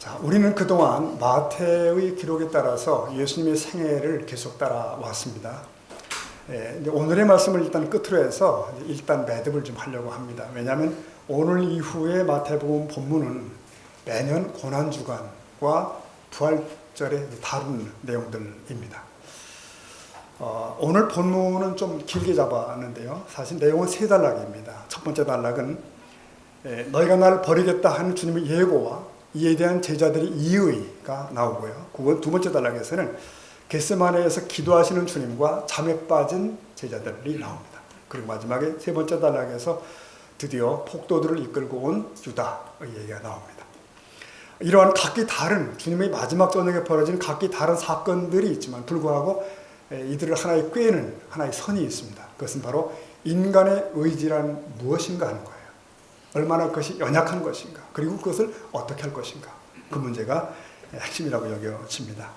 자, 우리는 그동안 마태의 기록에 따라서 예수님의 생애를 계속 따라왔습니다. 이제 오늘의 말씀을 일단 끝으로 해서 일단 매듭을 좀 하려고 합니다. 왜냐하면 오늘 이후에 마태복음 본문은 매년 고난주간과 부활절에 다룬 내용들입니다. 오늘 본문은 좀 길게 잡았는데요. 사실 내용은 세 단락입니다. 첫 번째 단락은 너희가 나를 버리겠다 하는 주님의 예고와 이에 대한 제자들의 이의가 나오고요. 두 번째 단락에서는 겟세마네에서 기도하시는 주님과 잠에 빠진 제자들이 나옵니다. 그리고 마지막에 세 번째 단락에서 드디어 폭도들을 이끌고 온 유다의 얘기가 나옵니다. 이러한 각기 다른 주님의 마지막 저녁에 벌어진 각기 다른 사건들이 있지만 불구하고 이들을 하나의 꿰는 하나의 선이 있습니다. 그것은 바로 인간의 의지란 무엇인가 하는 거예요. 얼마나 그것이 연약한 것인가, 그리고 그것을 어떻게 할 것인가, 그 문제가 핵심이라고 여겨집니다.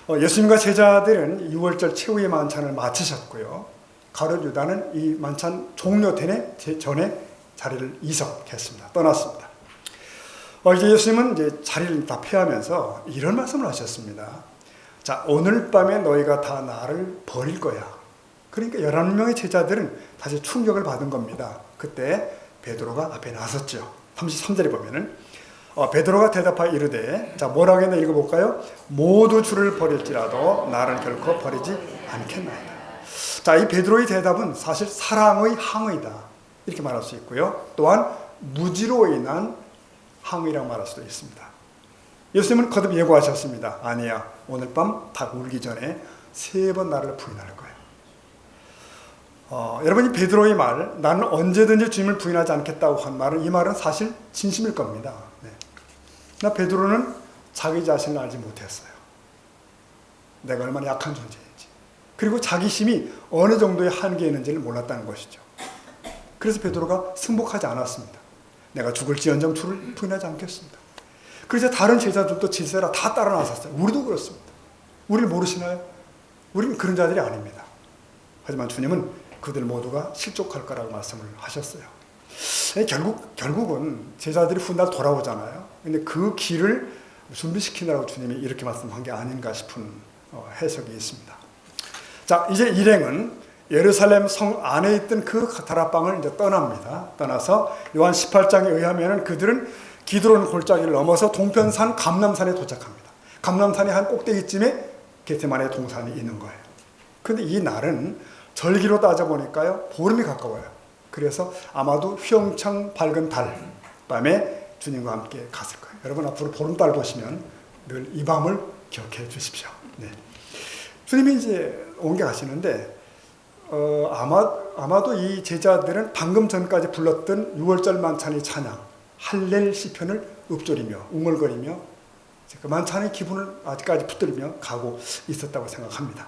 예수님과 제자들은 6월절 최후의 만찬을 마치셨고요. 가룟 유다는 이 만찬 종료되기 전에 자리를 이석했습니다. 떠났습니다. 이제 예수님은 이제 자리를 다 피하면서 이런 말씀을 하셨습니다. 자, 오늘 밤에 너희가 다 나를 버릴 거야. 그러니까 11명의 제자들은 다시 충격을 받은 겁니다. 그때 베드로가 앞에 나섰죠. 33절에 보면은 베드로가 대답하여 이르되, 자, 뭐라고 했나 읽어볼까요? 모두 주를 버릴지라도 나를 결코 버리지 않겠나이다. 자, 이 베드로의 대답은 사실 사랑의 항의다, 이렇게 말할 수 있고요. 또한 무지로 인한 항의라고 말할 수도 있습니다. 예수님은 거듭 예고하셨습니다. 아니야, 오늘 밤 닭 울기 전에 3번 나를 부인할 거야. 여러분, 이 베드로의 말, 나는 언제든지 주님을 부인하지 않겠다고 한 말은, 이 말은 사실 진심일 겁니다. 나 베드로는 자기 자신을 알지 못했어요. 내가 얼마나 약한 존재인지, 그리고 자기심이 어느 정도의 한계에 있는지를 몰랐다는 것이죠. 그래서 베드로가 승복하지 않았습니다. 내가 죽을지언정 주를 부인하지 않겠습니다. 그래서 다른 제자들도 질세라 다 따라 나섰어요. 우리도 그렇습니다. 우리를 모르시나요? 우리는 그런 자들이 아닙니다. 하지만 주님은 그들 모두가 실족할 거라고 말씀을 하셨어요. 결국은 제자들이 훗날 돌아오잖아요. 근데 그 길을 준비시키느라고 주님이 이렇게 말씀한 게 아닌가 싶은 해석이 있습니다. 자, 이제 일행은 예루살렘 성 안에 있던 그 다락방을 이제 떠납니다. 떠나서 요한 18장에 의하면 그들은 기드론 골짜기를 넘어서 동편산 감람산에 도착합니다. 감람산의 한 꼭대기쯤에 겟세마네 동산이 있는 거예요. 근데 이 날은 절기로 따져보니까요, 보름이 가까워요. 그래서 아마도 휘영창 밝은 달 밤에 주님과 함께 갔을 거예요. 여러분, 앞으로 보름달 보시면 늘 이 밤을 기억해 주십시오. 네. 주님이 이제 옮겨 가시는데, 아마도 이 제자들은 방금 전까지 불렀던 6월절 만찬의 찬양, 할렐 시편을 읊조리며 웅얼거리며 그 만찬의 기분을 아직까지 붙들며 가고 있었다고 생각합니다.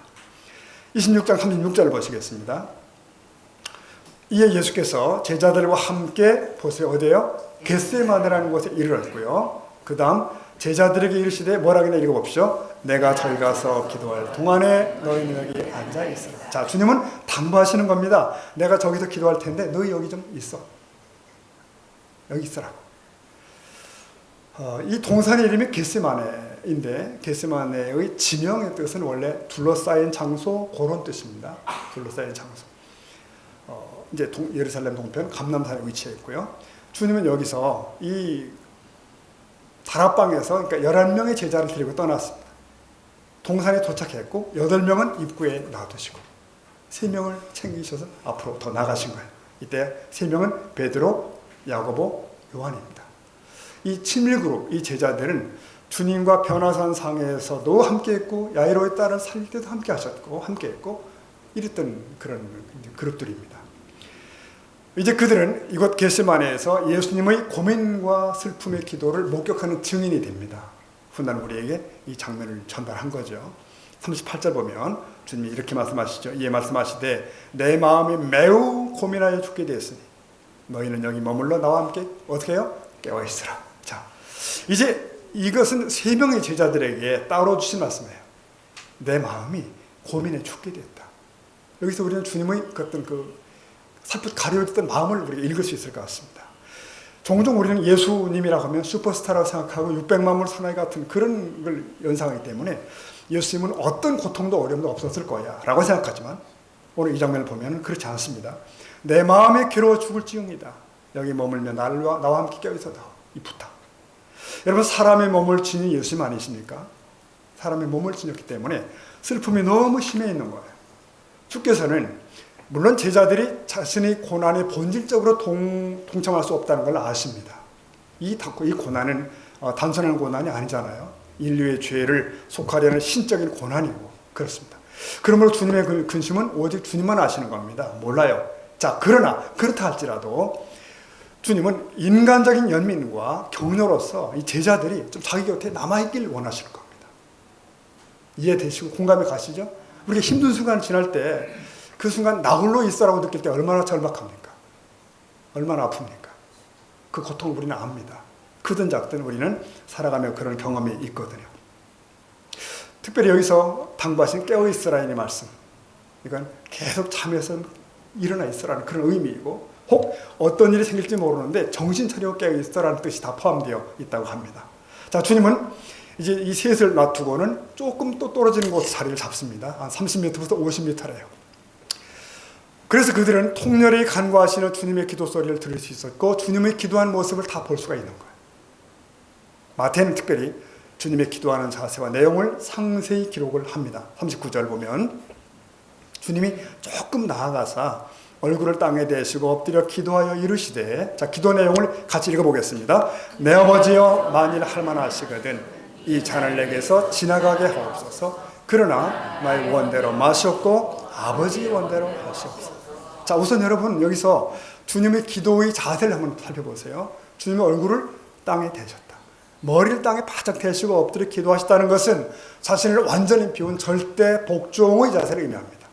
26장 36절을 보시겠습니다. 이에 예수께서 제자들과 함께 보세요. 어디에요? 겟세마네라는 곳에 이르렀고요. 그 다음 제자들에게 이르시되 뭐라고 했나 읽어봅시오. 내가 저기 가서 기도할 동안에 너희는 여기 앉아 있어라. 자, 주님은 당부하시는 겁니다. 내가 저기서 기도할 텐데 너희 여기 좀 있어. 여기 있으라고. 이 동산의 이름이 겟세마네인데, 겟세마네의 지명의 뜻은 원래 둘러싸인 장소, 그런 뜻입니다. 둘러싸인 장소. 이제 예루살렘 동편 감람산에 위치해 있고요. 주님은 여기서 이 다락방에서, 그러니까 11명의 제자를 데리고 떠났습니다. 동산에 도착했고 8명은 입구에 놔두시고 3명을 챙기셔서 앞으로 더 나가신 거예요. 이때 3명은 베드로, 야고보, 요한입니다. 이 친밀그룹, 이 제자들은 주님과 변화산 상에서도 함께 했고 야이로의 딸을 살릴 때도 함께 하셨고 함께 했고 이랬던 그런 그룹들입니다. 이제 그들은 이곳 겟세마네에서 예수님의 고민과 슬픔의 기도를 목격하는 증인이 됩니다. 훗날 우리에게 이 장면을 전달한 거죠. 38절 보면 주님이 이렇게 말씀하시죠. 이에 말씀하시되 내 마음이 매우 고민하여 죽게 되었으니 너희는 여기 머물러 나와 함께 어떻게 해요? 깨어 있으라. 자, 이제 이것은 3명의 제자들에게 따로 주신 말씀이에요. 내 마음이 고민에 죽게 됐다. 여기서 우리는 주님의 어떤 그 살풋 가려졌던 마음을 우리가 읽을 수 있을 것 같습니다. 종종 우리는 예수님이라고 하면 슈퍼스타라고 생각하고 600만물 사나이 같은 그런 걸 연상하기 때문에 예수님은 어떤 고통도 어려움도 없었을 거야 라고 생각하지만 오늘 이 장면을 보면 그렇지 않습니다. 내 마음에 괴로워 죽을지언이다. 여기 머물며 나와 함께 껴있어다. 이 부탁. 여러분, 사람의 몸을 지닌 예수님 아니십니까? 사람의 몸을 지녔기 때문에 슬픔이 너무 심해 있는 거예요. 주께서는 물론 제자들이 자신의 고난에 본질적으로 동참할 수 없다는 걸 아십니다. 이 고난은 단순한 고난이 아니잖아요. 인류의 죄를 속하려는 신적인 고난이고 그렇습니다. 그러므로 주님의 그 근심은 오직 주님만 아시는 겁니다. 몰라요. 자, 그러나 그렇다 할지라도 주님은 인간적인 연민과 격려로서 이 제자들이 좀 자기 곁에 남아있길 원하시는 겁니다. 이해되시고 공감이 가시죠? 우리가 힘든 순간을 지날 때 그 순간 나 홀로 있어라고 느낄 때 얼마나 절박합니까? 얼마나 아픕니까? 그 고통을 우리는 압니다. 크든 작든 우리는 살아가며 그런 경험이 있거든요. 특별히 여기서 당부하신 깨어있으라는 말씀, 이건 계속 잠에서 일어나 있으라는 그런 의미이고, 혹 어떤 일이 생길지 모르는데 정신 차리고 깨어있으라는 뜻이 다 포함되어 있다고 합니다. 자, 주님은 이제 이 셋을 놔두고는 조금 또 떨어지는 곳 자리를 잡습니다. 한 30m부터 50m래요. 그래서 그들은 통렬히 간구하시는 주님의 기도 소리를 들을 수 있었고 주님의 기도한 모습을 다 볼 수가 있는 거예요. 마태는 특별히 주님의 기도하는 자세와 내용을 상세히 기록을 합니다. 39절 보면 주님이 조금 나아가사 얼굴을 땅에 대시고 엎드려 기도하여 이르시되, 자, 기도 내용을 같이 읽어보겠습니다. 내 아버지여, 만일 할만하시거든 이 잔을 내게서 지나가게 하옵소서. 그러나 나의 원대로 마시옵고 아버지 원대로 하시옵소서. 자, 우선 여러분 여기서 주님의 기도의 자세를 한번 살펴보세요. 주님의 얼굴을 땅에 대셨다. 머리를 땅에 바짝 대시고 엎드려 기도하셨다는 것은 자신을 완전히 비운 절대 복종의 자세를 의미합니다.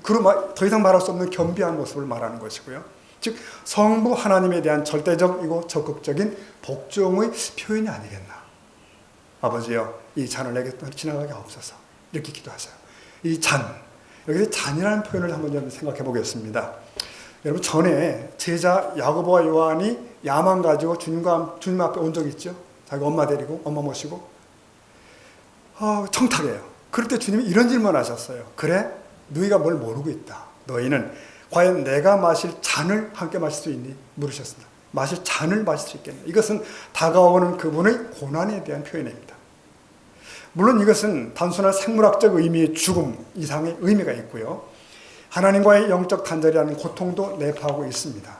그로 더 이상 말할 수 없는 겸비한 모습을 말하는 것이고요. 즉 성부 하나님에 대한 절대적이고 적극적인 복종의 표현이 아니겠나. 아버지여, 이 잔을 내게 지나가게 하옵소서. 이렇게 기도하세요. 이 잔, 여기서 잔이라는 표현을 한번 좀 생각해 보겠습니다. 여러분, 전에 제자 야고보와 요한이 야만 가지고 주님 앞에 온 적이 있죠. 자기 엄마 데리고, 엄마 모시고 청탁해요. 그럴 때 주님이 이런 질문을 하셨어요. 그래? 너희가 뭘 모르고 있다. 너희는 과연 내가 마실 잔을 함께 마실 수 있니? 물으셨습니다. 마실 잔을 마실 수 있겠냐. 이것은 다가오는 그분의 고난에 대한 표현입니다. 물론 이것은 단순한 생물학적 의미의 죽음 이상의 의미가 있고요. 하나님과의 영적 단절이라는 고통도 내포하고 있습니다.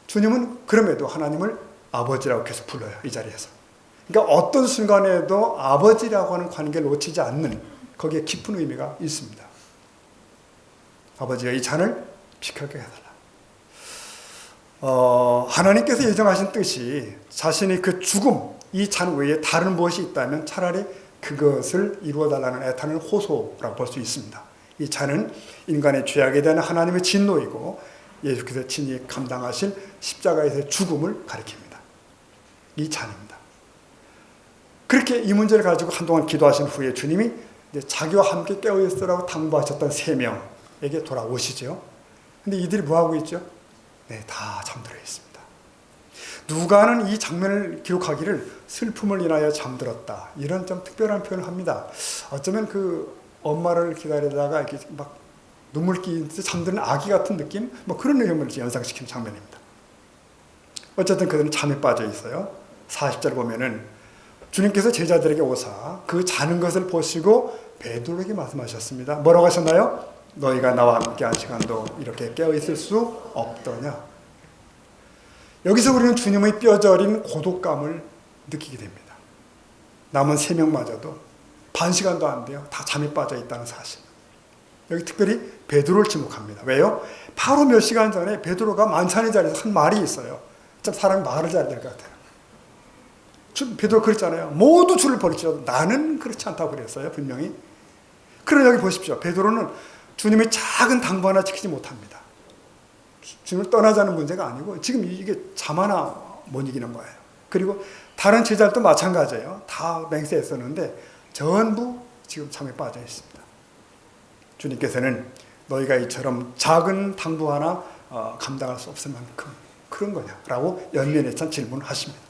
주님은 그럼에도 하나님을 아버지라고 계속 불러요. 이 자리에서. 그러니까 어떤 순간에도 아버지라고 하는 관계를 놓치지 않는, 거기에 깊은 의미가 있습니다. 아버지가 이 잔을 비켜게 해달라. 하나님께서 예정하신 뜻이 자신의 그 죽음, 이 잔 외에 다른 무엇이 있다면 차라리 그것을 이루어달라는 애타는 호소라고 볼 수 있습니다. 이 잔은 인간의 죄악에 대한 하나님의 진노이고 예수께서 친히 감당하신 십자가에서의 죽음을 가리킵니다. 이 잔입니다. 그렇게 이 문제를 가지고 한동안 기도하신 후에 주님이 이제 자기와 함께 깨어있으라고 당부하셨던 세 명에게 돌아오시죠. 근데 이들이 뭐하고 있죠? 네, 다 잠들어 있습니다. 누가는 이 장면을 기록하기를 슬픔을 인하여 잠들었다, 이런 좀 특별한 표현을 합니다. 어쩌면 그 엄마를 기다리다가 이렇게 막 눈물기 잠드는 아기 같은 느낌, 뭐 그런 내용을 연상시키는 장면입니다. 어쨌든 그들은 잠에 빠져 있어요. 40절 보면은 주님께서 제자들에게 오사 그 자는 것을 보시고 베드로에게 말씀하셨습니다. 뭐라고 하셨나요? 너희가 나와 함께한 시간도 이렇게 깨어 있을 수 없더냐. 여기서 우리는 주님의 뼈저린 고독감을 느끼게 됩니다. 남은 3명마저도 반 시간도 안 돼요. 다 잠에 빠져 있다는 사실. 여기 특별히 베드로를 지목합니다. 왜요? 바로 몇 시간 전에 베드로가 만찬의 자리에서 한 말이 있어요. 참 사람이 말을 잘해야 될 것 같아요. 베드로 그랬잖아요. 모두 줄을 버릴지라도 나는 그렇지 않다고 그랬어요. 분명히. 그러나 여기 보십시오. 베드로는 주님의 작은 당부 하나 지키지 못합니다. 주님을 떠나자는 문제가 아니고 지금 이게 잠 하나 못 이기는 거예요. 그리고 다른 제자들도 마찬가지예요. 다 맹세했었는데 전부 지금 잠에 빠져 있습니다. 주님께서는 너희가 이처럼 작은 당부 하나 감당할 수 없을 만큼 그런 거냐라고 연면에 찬 질문을 하십니다.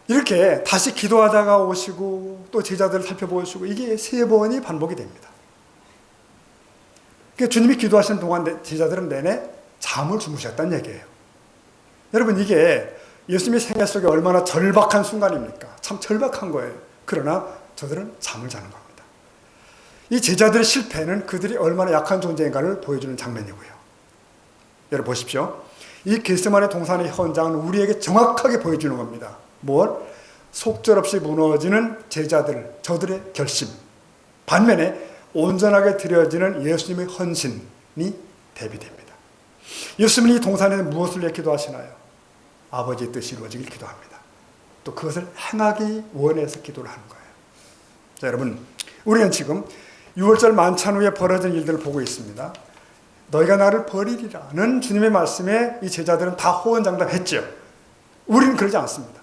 이렇게 다시 기도하다가 오시고 또 제자들을 살펴보시고 이게 3번이 반복이 됩니다. 그러니까 주님이 기도하시는 동안 제자들은 내내 잠을 주무셨다는 얘기예요. 여러분, 이게 예수님의 생애 속에 얼마나 절박한 순간입니까? 참 절박한 거예요. 그러나 저들은 잠을 자는 겁니다. 이 제자들의 실패는 그들이 얼마나 약한 존재인가를 보여주는 장면이고요. 여러분 보십시오. 이 겟세마네 동산의 현장은 우리에게 정확하게 보여주는 겁니다. 뭘? 속절없이 무너지는 제자들, 저들의 결심. 반면에 온전하게 드려지는 예수님의 헌신이 대비됩니다. 예수님이 이 동산에 무엇을 위해 기도하시나요? 아버지의 뜻이 이루어지길 기도합니다. 또 그것을 행하기 원해서 기도를 하는 거예요. 자, 여러분, 우리는 지금 6월절 만찬 후에 벌어진 일들을 보고 있습니다. 너희가 나를 버리리라는 주님의 말씀에 이 제자들은 다 호언장담했죠. 우리는 그러지 않습니다.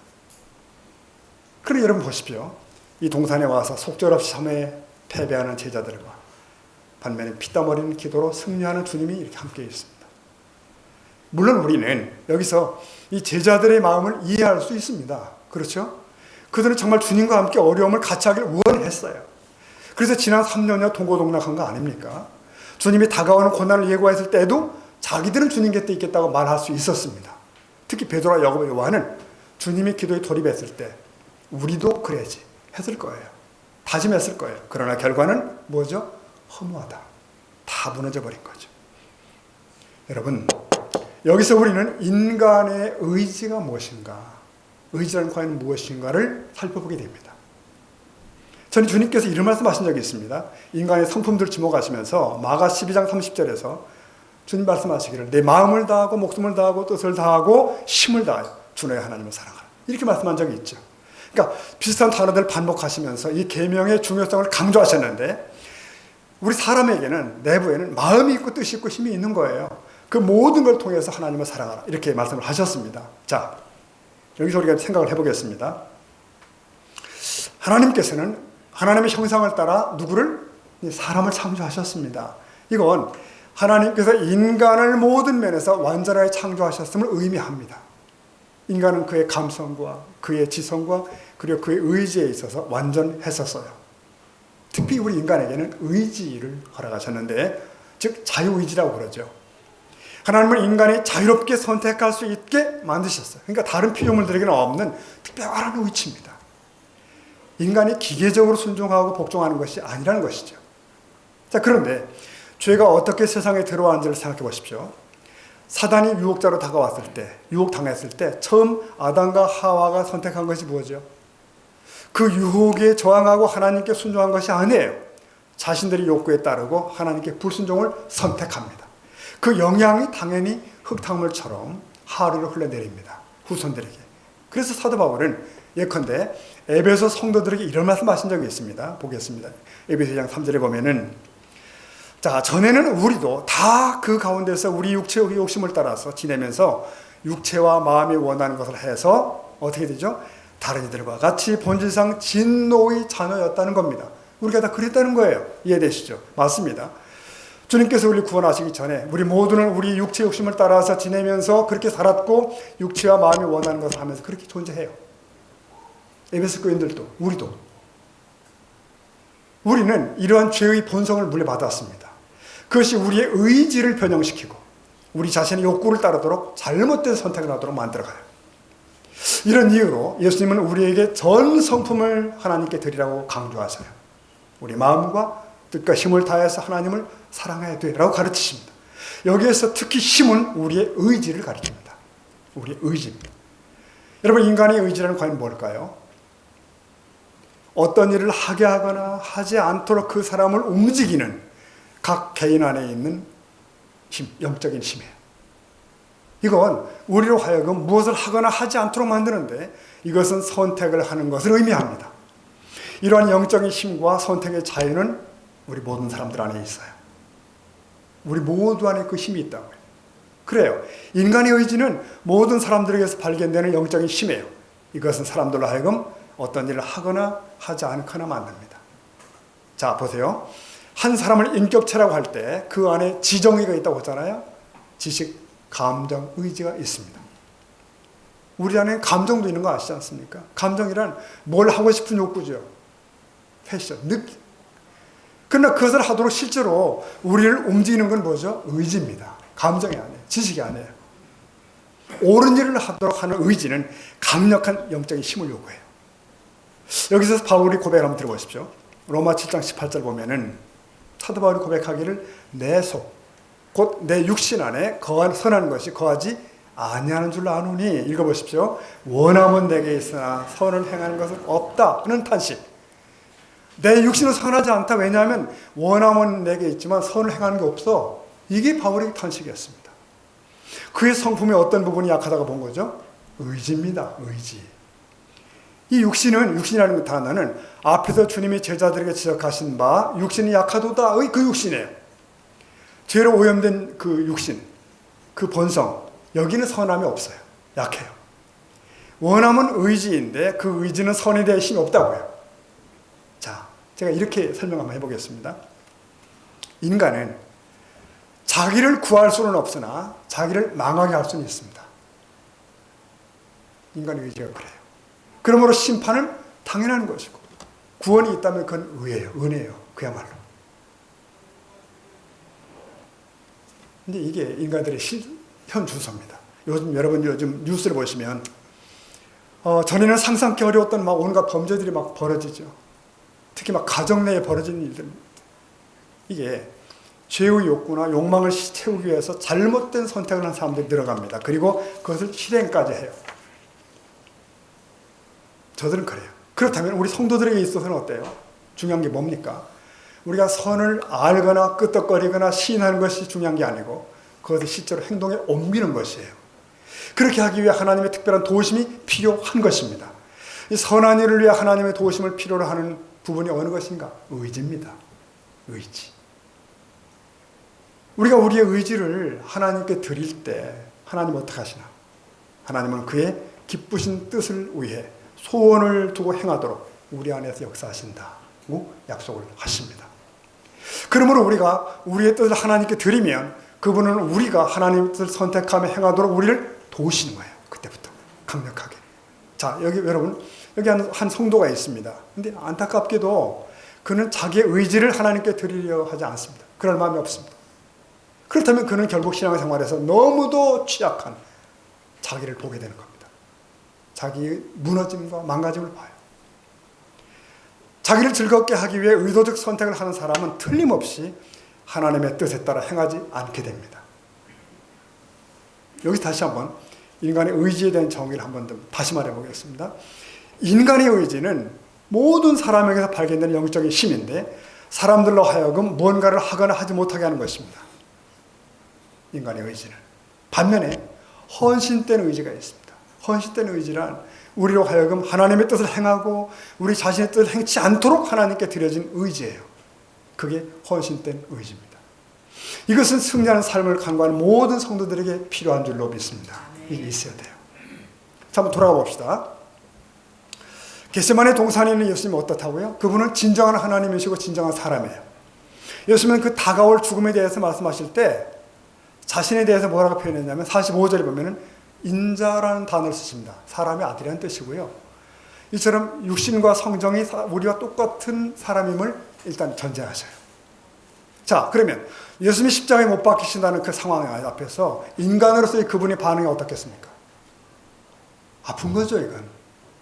그러니 여러분 보십시오. 이 동산에 와서 속절없이 섬에 패배하는 제자들과 반면에 피땀 흘리는 기도로 승리하는 주님이 이렇게 함께 있습니다. 물론 우리는 여기서 이 제자들의 마음을 이해할 수 있습니다. 그렇죠? 그들은 정말 주님과 함께 어려움을 같이 하길 원했어요. 그래서 지난 3년여 동고동락한 거 아닙니까? 주님이 다가오는 고난을 예고했을 때도 자기들은 주님 곁에 있겠다고 말할 수 있었습니다. 특히 베드로와 야고보, 요한은 주님이 기도에 돌입했을 때 우리도 그래야지 했을 거예요. 다짐했을 거예요. 그러나 결과는 뭐죠? 허무하다. 다 무너져 버린 거죠. 여러분, 여기서 우리는 인간의 의지가 무엇인가, 의지라는 과연 무엇인가를 살펴보게 됩니다. 저는 주님께서 이런 말씀하신 적이 있습니다. 인간의 성품들을 지목하시면서 마가 12장 30절에서 주님 말씀하시기를 내 마음을 다하고 목숨을 다하고 뜻을 다하고 힘을 다하여 주 너의 하나님을 사랑하라. 이렇게 말씀한 적이 있죠. 그러니까 비슷한 단어들을 반복하시면서 이 계명의 중요성을 강조하셨는데 우리 사람에게는 내부에는 마음이 있고 뜻이 있고 힘이 있는 거예요. 그 모든 걸 통해서 하나님을 사랑하라. 이렇게 말씀을 하셨습니다. 자, 여기서 우리가 생각을 해보겠습니다. 하나님께서는 하나님의 형상을 따라 누구를? 사람을 창조하셨습니다. 이건 하나님께서 인간을 모든 면에서 완전하게 창조하셨음을 의미합니다. 인간은 그의 감성과 그의 지성과 그리고 그의 의지에 있어서 완전했었어요. 특히 우리 인간에게는 의지를 허락하셨는데, 즉 자유의지라고 그러죠. 하나님은 인간이 자유롭게 선택할 수 있게 만드셨어요. 그러니까 다른 피조물들에게는 없는 특별한 의지입니다. 인간이 기계적으로 순종하고 복종하는 것이 아니라는 것이죠. 자, 그런데 죄가 어떻게 세상에 들어왔는지를 생각해 보십시오. 사단이 유혹자로 다가왔을 때, 유혹당했을 때 처음 아담과 하와가 선택한 것이 뭐죠? 그 유혹에 저항하고 하나님께 순종한 것이 아니에요. 자신들의 욕구에 따르고 하나님께 불순종을 선택합니다. 그 영향이 당연히 흙탕물처럼 하루를 흘러내립니다. 후손들에게. 그래서 사도 바울은 예컨대 에베소 성도들에게 이런 말씀하신 적이 있습니다. 보겠습니다. 에베소 2장 3절에 보면은, 자, 전에는 우리도 다 그 가운데서 우리 육체의 욕심을 따라서 지내면서 육체와 마음이 원하는 것을 해서 어떻게 되죠? 다른 이들과 같이 본질상 진노의 자녀였다는 겁니다. 우리가 다 그랬다는 거예요. 이해되시죠? 맞습니다. 주님께서 우리 구원하시기 전에 우리 모두는 우리 육체 욕심을 따라서 지내면서 그렇게 살았고 육체와 마음이 원하는 것을 하면서 그렇게 존재해요. 에베소 교인들도, 우리도. 우리는 이러한 죄의 본성을 물려받았습니다. 그것이 우리의 의지를 변형시키고 우리 자신의 욕구를 따르도록 잘못된 선택을 하도록 만들어가요. 이런 이유로 예수님은 우리에게 전 성품을 하나님께 드리라고 강조하세요. 우리 마음과 뜻과 힘을 다해서 하나님을 사랑해야 돼라고 가르치십니다. 여기에서 특히 힘은 우리의 의지를 가리킵니다. 우리의 의지입니다. 여러분, 인간의 의지라는 과연 뭘까요? 어떤 일을 하게 하거나 하지 않도록 그 사람을 움직이는 각 개인 안에 있는 힘, 영적인 힘이에요. 이건 우리로 하여금 무엇을 하거나 하지 않도록 만드는데 이것은 선택을 하는 것을 의미합니다. 이러한 영적인 힘과 선택의 자유는 우리 모든 사람들 안에 있어요. 우리 모두 안에 그 힘이 있다고요. 그래요. 인간의 의지는 모든 사람들에게서 발견되는 영적인 힘이에요. 이것은 사람들로 하여금 어떤 일을 하거나 하지 않거나 만듭니다. 자, 보세요. 한 사람을 인격체라고 할 때 그 안에 지정의가 있다고 했잖아요. 지식, 감정, 의지가 있습니다. 우리 안에 감정도 있는 거 아시지 않습니까? 감정이란 뭘 하고 싶은 욕구죠. 패션, 느낌. 그러나 그것을 하도록 실제로 우리를 움직이는 건 뭐죠? 의지입니다. 감정이 아니에요. 지식이 아니에요. 옳은 일을 하도록 하는 의지는 강력한 영적인 힘을 요구해요. 여기서 바울이 고백을 한번 들어보십시오. 로마 7장 18절 보면은 사도 바울이 고백하기를 내 속, 곧 내 육신 안에 선한 것이 거하지 아니하는 줄 아노니. 읽어보십시오. 원함은 내게 있으나 선을 행하는 것은 없다는 탄식. 내 육신은 선하지 않다. 왜냐하면 원함은 내게 있지만 선을 행하는 게 없어. 이게 바울의 탄식이었습니다. 그의 성품의 어떤 부분이 약하다고 본 거죠? 의지입니다. 의지. 이 육신이라는 단어는 앞에서 주님이 제자들에게 지적하신 바 육신이 약하도다의 그 육신이에요. 죄로 오염된 그 육신, 그 본성, 여기는 선함이 없어요. 약해요. 원함은 의지인데 그 의지는 선에 대해 힘이 없다고요. 자, 제가 이렇게 설명 한번 해보겠습니다. 인간은 자기를 구할 수는 없으나 자기를 망하게 할 수는 있습니다. 인간의 의지가 그래요. 그러므로 심판은 당연한 것이고 구원이 있다면 그건 은혜예요. 그야말로. 근데 이게 인간들의 현 주소입니다. 여러분 요즘 뉴스를 보시면 전에는 상상하기 어려웠던 막 온갖 범죄들이 막 벌어지죠. 특히 막 가정 내에 벌어지는 일들. 이게 죄의 욕구나 욕망을 채우기 위해서 잘못된 선택을 한 사람들이 늘어갑니다. 그리고 그것을 실행까지 해요. 저들은 그래요. 그렇다면 우리 성도들에게 있어서는 어때요? 중요한 게 뭡니까? 우리가 선을 알거나 끄떡거리거나 시인하는 것이 중요한 게 아니고 그것을 실제로 행동에 옮기는 것이에요. 그렇게 하기 위해 하나님의 특별한 도우심이 필요한 것입니다. 이 선한 일을 위해 하나님의 도우심을 필요로 하는 부분이 어느 것인가? 의지입니다. 의지. 우리가 우리의 의지를 하나님께 드릴 때 하나님 어떻게 하시나? 하나님은 그의 기쁘신 뜻을 위해 소원을 두고 행하도록 우리 안에서 역사하신다고 약속을 하십니다. 그러므로 우리가 우리의 뜻을 하나님께 드리면 그분은 우리가 하나님의 뜻을 선택하며 행하도록 우리를 도우시는 거예요. 그때부터 강력하게. 자, 여러분 여기 한 성도가 있습니다. 근데 안타깝게도 그는 자기의 의지를 하나님께 드리려 하지 않습니다. 그럴 마음이 없습니다. 그렇다면 그는 결국 신앙생활에서 너무도 취약한 자기를 보게 되는 겁니다. 자기의 무너짐과 망가짐을 봐요. 자기를 즐겁게 하기 위해 의도적 선택을 하는 사람은 틀림없이 하나님의 뜻에 따라 행하지 않게 됩니다. 여기서 다시 한번 인간의 의지에 대한 정의를 한번 더 다시 말해보겠습니다. 인간의 의지는 모든 사람에게서 발견되는 영적인 힘인데 사람들로 하여금 뭔가를 하거나 하지 못하게 하는 것입니다. 인간의 의지는. 반면에 헌신된 의지가 있습니다. 헌신된 의지란 우리로 하여금 하나님의 뜻을 행하고 우리 자신의 뜻을 행치 않도록 하나님께 드려진 의지예요. 그게 헌신된 의지입니다. 이것은 승리하는 삶을 강구하는 모든 성도들에게 필요한 줄로 믿습니다. 이게 있어야 돼요. 자, 한번 돌아가 봅시다. 겟세마네 동산에 있는 예수님은 어떻다고요? 그분은 진정한 하나님이시고 진정한 사람이에요. 예수님은 그 다가올 죽음에 대해서 말씀하실 때 자신에 대해서 뭐라고 표현했냐면 45절에 보면은 인자라는 단어를 쓰십니다. 사람의 아들이라는 뜻이고요. 이처럼 육신과 성정이 우리와 똑같은 사람임을 일단 전제하셔요. 자, 그러면 예수님이 십자가에 못 박히신다는 그 상황 앞에서 인간으로서의 그분의 반응이 어떻겠습니까? 아픈 거죠, 이건.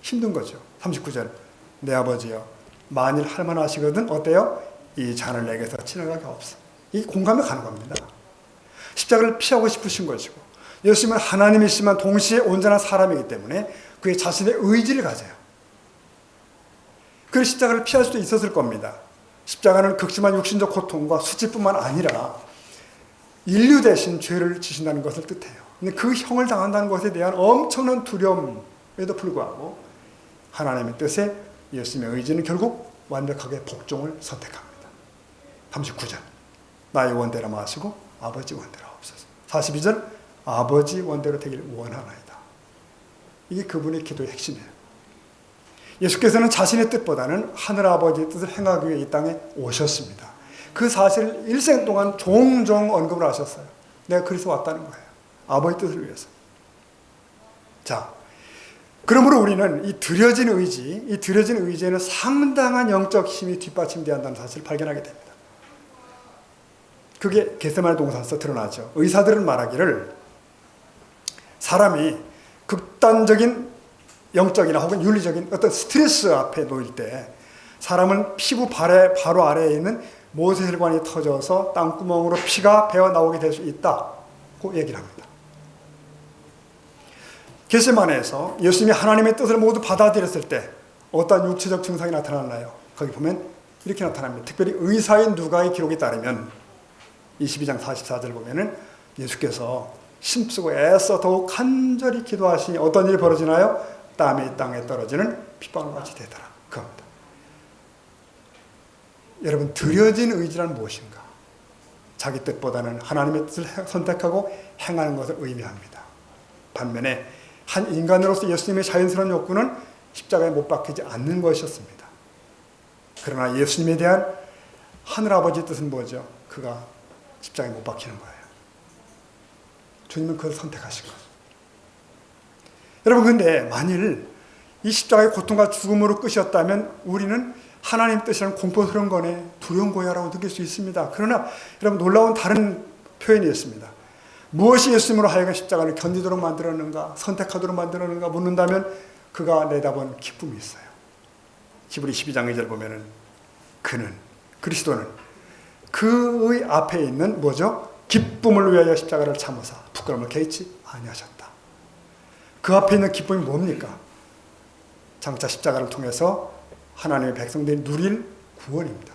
힘든 거죠. 39절. 내 아버지여, 만일 할 만하시거든 어때요? 이 잔을 내게서 지나가게 없어. 이게 공감이 가는 겁니다. 십자가를 피하고 싶으신 것이고 예수님은 하나님이시지만 동시에 온전한 사람이기 때문에 그의 자신의 의지를 가져요. 그 십자가를 피할 수도 있었을 겁니다. 십자가는 극심한 육신적 고통과 수치뿐만 아니라 인류 대신 죄를 지신다는 것을 뜻해요. 근데 그 형을 당한다는 것에 대한 엄청난 두려움에도 불구하고 하나님의 뜻에 예수님의 의지는 결국 완벽하게 복종을 선택합니다. 39절. 나의 원대로 마시고 아버지 원대로 하옵소서. 42절. 아버지 원대로 되길 원하나이다. 이게 그분의 기도의 핵심이에요. 예수께서는 자신의 뜻보다는 하늘아버지의 뜻을 행하기 위해 이 땅에 오셨습니다. 그 사실을 일생 동안 종종 언급을 하셨어요. 내가 그래서 왔다는 거예요. 아버지 뜻을 위해서. 자, 그러므로 우리는 이 드려진 의지에는 상당한 영적 힘이 뒷받침되어야 한다는 사실을 발견하게 됩니다. 그게 겟세마네 동산에서 드러나죠. 의사들은 말하기를 사람이 극단적인 영적이나 혹은 윤리적인 어떤 스트레스 앞에 놓일 때 사람은 피부 바로 아래에 있는 모세혈관이 터져서 땅구멍으로 피가 배어 나오게 될 수 있다고 얘기를 합니다. 겟세마네에서 예수님이 하나님의 뜻을 모두 받아들였을 때 어떤 육체적 증상이 나타나나요? 거기 보면 이렇게 나타납니다. 특별히 의사인 누가의 기록에 따르면 22장 44절 보면은 예수께서 힘쓰고 애써 더욱 간절히 기도하시니 어떤 일이 벌어지나요? 땀이 땅에 떨어지는 핏방울같이 되더라. 그겁니다. 여러분, 드려진 의지란 무엇인가? 자기 뜻보다는 하나님의 뜻을 선택하고 행하는 것을 의미합니다. 반면에 한 인간으로서 예수님의 자연스러운 욕구는 십자가에 못 박히지 않는 것이었습니다. 그러나 예수님에 대한 하늘아버지의 뜻은 뭐죠? 그가 십자가에 못 박히는 거예요. 주님은 그걸 선택하신 거죠. 여러분, 근데 만일 이 십자가의 고통과 죽음으로 끝이었다면 우리는 하나님 뜻이란 공포스러운 거네, 두려운 거야라고 느낄 수 있습니다. 그러나 여러분, 놀라운 다른 표현이 있습니다. 무엇이 예수님으로 하여금 십자가를 견디도록 만들었는가, 선택하도록 만들었는가 묻는다면 그가 내다본 기쁨이 있어요. 히브리 12장 2절 보면은 그리스도는 그의 앞에 있는 뭐죠? 기쁨을 위하여 십자가를 참으사 부끄러움을 개의치 아니하셨다. 그 앞에 있는 기쁨이 뭡니까? 장차 십자가를 통해서 하나님의 백성들이 누릴 구원입니다.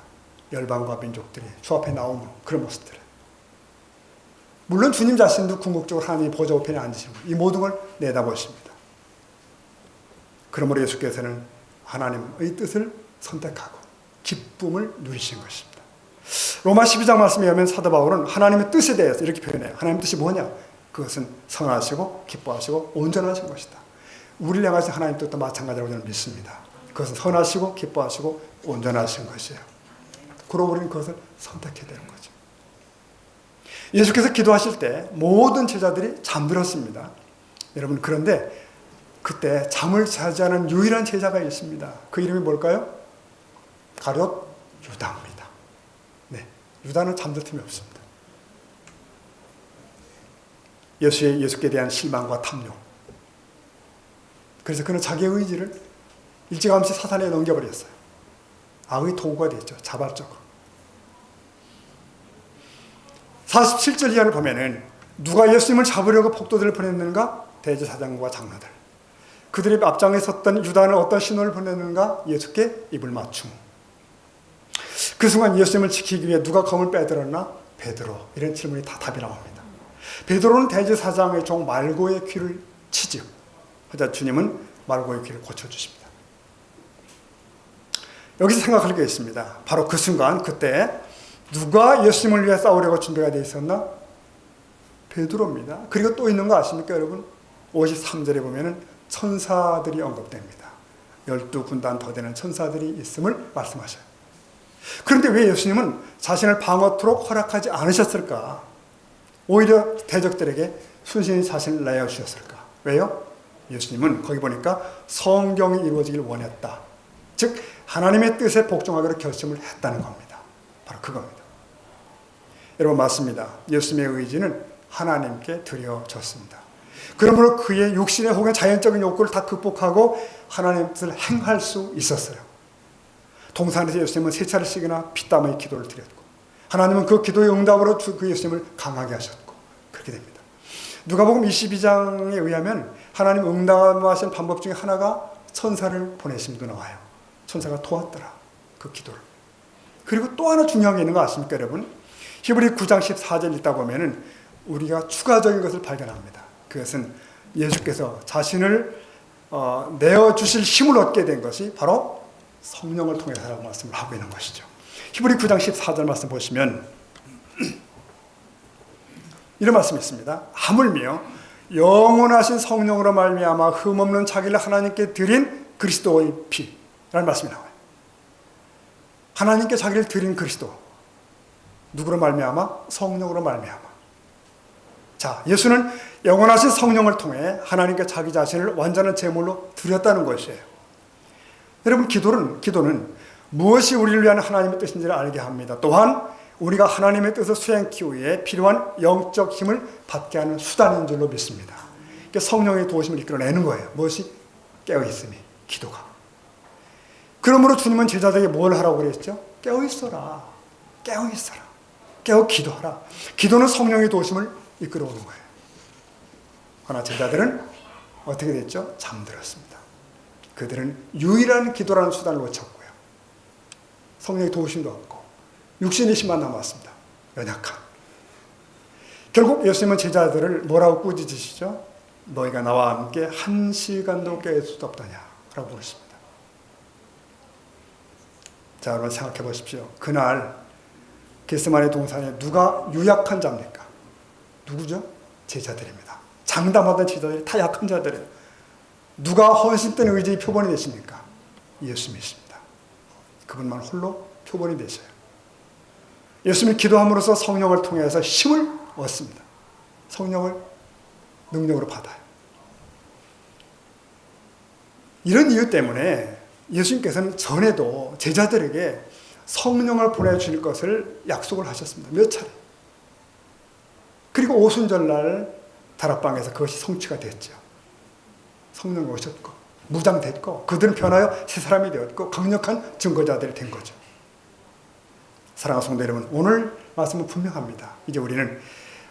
열방과 민족들이 주 앞에 나오는 그런 모습들. 물론 주님 자신도 궁극적으로 하나님의 보좌 우편에 앉으시는 거예요. 이 모든 걸 내다보십니다. 그러므로 예수께서는 하나님의 뜻을 선택하고 기쁨을 누리신 것입니다. 로마 12장 말씀에 의하면 사도 바울은 하나님의 뜻에 대해서 이렇게 표현해요. 하나님의 뜻이 뭐냐? 그것은 선하시고 기뻐하시고 온전하신 것이다. 우리를 향하신 하나님의 뜻도 마찬가지라고 저는 믿습니다. 그것은 선하시고 기뻐하시고 온전하신 것이에요. 그러고 우리는 그것을 선택해야 되는 거죠. 예수께서 기도하실 때 모든 제자들이 잠들었습니다. 여러분, 그런데 그때 잠을 자지 않은 유일한 제자가 있습니다. 그 이름이 뭘까요? 가룟 유다입니다. 네, 유다는 잠들 틈이 없습니다. 예수께 대한 실망과 탐욕. 그래서 그는 자기의 의지를 일찌감치 사탄에 넘겨버렸어요. 악의 도구가 됐죠. 자발적으로. 47절 이하를 보면은 누가 예수님을 잡으려고 폭도들을 보냈는가? 대제사장과 장로들. 그들이 앞장에 섰던 유다는 어떤 신호를 보냈는가? 예수께 입을 맞춤. 그 순간 예수님을 지키기 위해 누가 검을 빼들었나? 베드로. 이런 질문이 다 답이 나옵니다. 베드로는 대제사장의 종 말고의 귀를 치죠. 하자 주님은 말고의 귀를 고쳐주십니다. 여기서 생각할 게 있습니다. 바로 그 순간, 그때 누가 예수님을 위해 싸우려고 준비가 되어 있었나? 베드로입니다. 그리고 또 있는 거 아십니까, 여러분? 53절에 보면은 천사들이 언급됩니다. 12군단 더 되는 천사들이 있음을 말씀하셔요. 그런데 왜 예수님은 자신을 방어토록 허락하지 않으셨을까? 오히려 대적들에게 순신히 자신을 내어주셨을까? 왜요? 예수님은 거기 보니까 성경이 이루어지길 원했다. 즉 하나님의 뜻에 복종하기로 결심을 했다는 겁니다. 바로 그겁니다. 여러분, 맞습니다. 예수님의 의지는 하나님께 드려졌습니다. 그러므로 그의 육신의 혹은 자연적인 욕구를 다 극복하고 하나님의 뜻을 행할 수 있었어요. 동산에서 예수님은 3차례씩이나 피땀의 기도를 드렸고, 하나님은 그 기도의 응답으로 그 예수님을 강하게 하셨고, 그렇게 됩니다. 누가복음 22장에 의하면 하나님 응답하신 방법 중에 하나가 천사를 보내심도 나와요. 천사가 도왔더라, 그 기도를. 그리고 또 하나 중요한 게 있는 거 아십니까, 여러분? 히브리 9장 14절 읽다 보면은 우리가 추가적인 것을 발견합니다. 그것은 예수께서 자신을 내어주실 힘을 얻게 된 것이 바로 성령을 통해서라고 말씀을 하고 있는 것이죠. 히브리 9장 14절 말씀 보시면 이런 말씀이 있습니다. 하물며 영원하신 성령으로 말미암아 흠없는 자기를 하나님께 드린 그리스도의 피라는 말씀이 나와요. 하나님께 자기를 드린 그리스도. 누구로 말미암아? 성령으로 말미암아. 자, 예수는 영원하신 성령을 통해 하나님께 자기 자신을 완전한 제물로 드렸다는 것이에요. 여러분, 기도는 무엇이 우리를 위한 하나님의 뜻인지를 알게 합니다. 또한 우리가 하나님의 뜻을 수행하기 위해 필요한 영적 힘을 받게 하는 수단인 줄로 믿습니다. 그러니까 성령의 도우심을 이끌어내는 거예요. 무엇이? 깨어있음이, 기도가. 그러므로 주님은 제자들에게 뭘 하라고 그랬죠? 깨어있어라. 깨어있어라. 깨어 기도하라. 기도는 성령의 도우심을 이끌어오는 거예요. 그러나 제자들은 어떻게 됐죠? 잠들었습니다. 그들은 유일한 기도라는 수단을 놓쳤고요. 성령의 도우심도 없고 육신의 힘만 남았습니다. 연약한. 결국 예수님은 제자들을 뭐라고 꾸짖으시죠? 너희가 나와 함께 한 시간도 깰 수도 없다냐 라고 부르십니다. 자, 여러분 생각해 보십시오. 그날 겟세마네 동산에 누가 유약한 자입니까? 누구죠? 제자들입니다. 장담하던 제자들이 다 약한 자들이에요. 누가 헌신된 의지의 표본이 되십니까? 예수님이십니다. 그분만 홀로 표본이 되셔요. 예수님이 기도함으로써 성령을 통해서 힘을 얻습니다. 성령을 능력으로 받아요. 이런 이유 때문에 예수님께서는 전에도 제자들에게 성령을 보내주실 것을 약속을 하셨습니다. 몇 차례. 그리고 오순절날 다락방에서 그것이 성취가 됐죠. 성령이 오셨고 무장됐고 그들은 변하여 새 사람이 되었고 강력한 증거자들이 된 거죠. 사랑하는 성도 여러분, 오늘 말씀은 분명합니다. 이제 우리는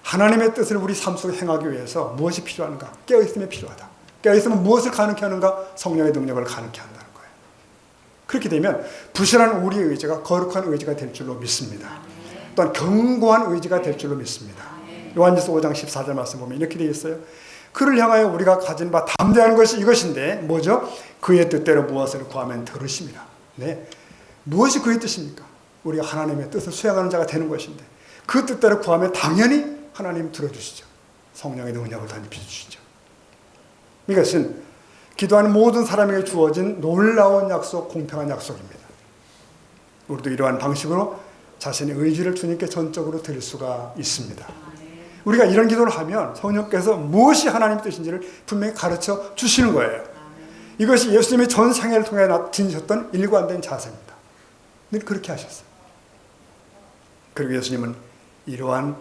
하나님의 뜻을 우리 삶 속에 행하기 위해서 무엇이 필요한가? 깨어있음이 필요하다. 깨어있으면 무엇을 가능케 하는가? 성령의 능력을 가능케 한다는 거예요. 그렇게 되면 부실한 우리의 의지가 거룩한 의지가 될 줄로 믿습니다. 또한 견고한 의지가 될 줄로 믿습니다. 요한일서 5장 14절 말씀 보면 이렇게 되어 있어요. 그를 향하여 우리가 가진 바 담대한 것이 이것인데 뭐죠? 그의 뜻대로 무엇을 구하면 들으십니다. 네. 무엇이 그의 뜻입니까? 우리가 하나님의 뜻을 수행하는 자가 되는 것인데 그 뜻대로 구하면 당연히 하나님 들어주시죠. 성령의 능력을 덧입혀주시죠. 이것은 기도하는 모든 사람에게 주어진 놀라운 약속, 공평한 약속입니다. 우리도 이러한 방식으로 자신의 의지를 주님께 전적으로 드릴 수가 있습니다. 우리가 이런 기도를 하면 성령께서 무엇이 하나님의 뜻인지를 분명히 가르쳐 주시는 거예요. 이것이 예수님의 전 생애를 통해 지니셨던 일관된 자세입니다. 늘 그렇게 하셨어요. 그리고 예수님은 이러한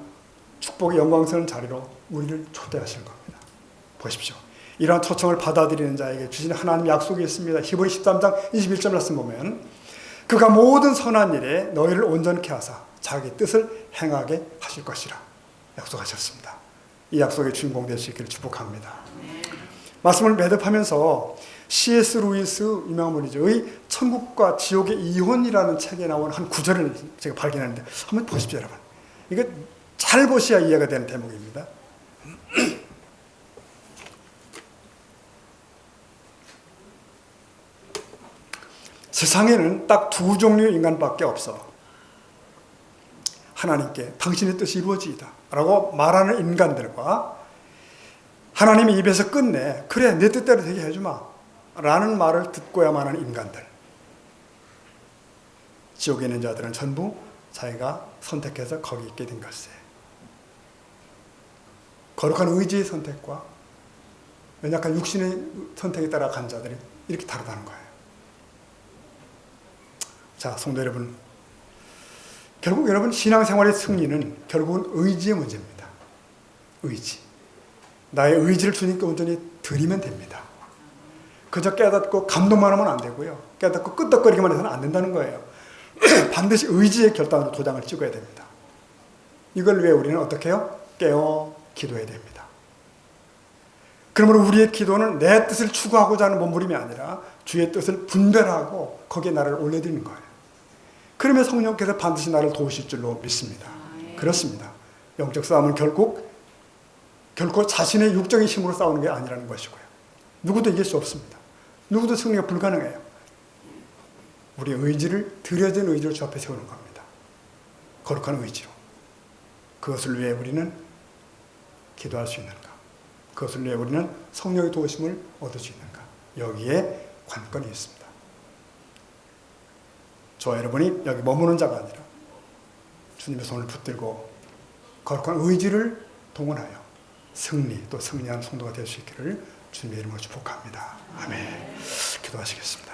축복의 영광스러운 자리로 우리를 초대하시는 겁니다. 보십시오. 이러한 초청을 받아들이는 자에게 주신 하나님의 약속이 있습니다. 히브리 13장 21절 말씀 보면 그가 모든 선한 일에 너희를 온전케 하사 자기 뜻을 행하게 하실 것이라 약속하셨습니다. 이 약속의 주인공 되시기를 축복합니다. 말씀을 매듭하면서 C.S. 루이스 유명한 분이죠.의 천국과 지옥의 이혼이라는 책에 나온 한 구절을 제가 발견했는데 한번 보십시오, 여러분. 이게 잘 보셔야 이해가 되는 대목입니다. 세상에는 딱 두 종류의 인간밖에 없어. 하나님께 당신의 뜻이 이루어지이다 라고 말하는 인간들과 하나님의 입에서 끝내 그래 내 뜻대로 되게 해주마 라는 말을 듣고야만 하는 인간들. 지옥에 있는 자들은 전부 자기가 선택해서 거기 있게 된 것이에요. 거룩한 의지의 선택과 연약한 육신의 선택에 따라 간 자들이 이렇게 다르다는 거예요. 자, 성도 여러분, 결국 여러분 신앙생활의 승리는 결국은 의지의 문제입니다. 의지. 나의 의지를 주님께 온전히 드리면 됩니다. 그저 깨닫고 감동만 하면 안 되고요. 깨닫고 끄떡거리기만 해서는 안 된다는 거예요. 반드시 의지의 결단으로 도장을 찍어야 됩니다. 이걸 위해 우리는 어떻게 해요? 깨어 기도해야 됩니다. 그러므로 우리의 기도는 내 뜻을 추구하고자 하는 몸부림이 아니라 주의 뜻을 분별하고 거기에 나를 올려드리는 거예요. 그러면 성령께서 반드시 나를 도우실 줄로 믿습니다. 그렇습니다. 영적 싸움은 결코 자신의 육적인 힘으로 싸우는 게 아니라는 것이고요. 누구도 이길 수 없습니다. 누구도 승리가 불가능해요. 우리의 의지를 드려진 의지로 주 앞에 세우는 겁니다. 거룩한 의지로. 그것을 위해 우리는 기도할 수 있는가? 그것을 위해 우리는 성령의 도우심을 얻을 수 있는가? 여기에 관건이 있습니다. 저와 여러분이 여기 머무는 자가 아니라 주님의 손을 붙들고 거룩한 의지를 동원하여 승리 또 승리하는 성도가 될 수 있기를 주님의 이름으로 축복합니다. 아멘. 기도하시겠습니다.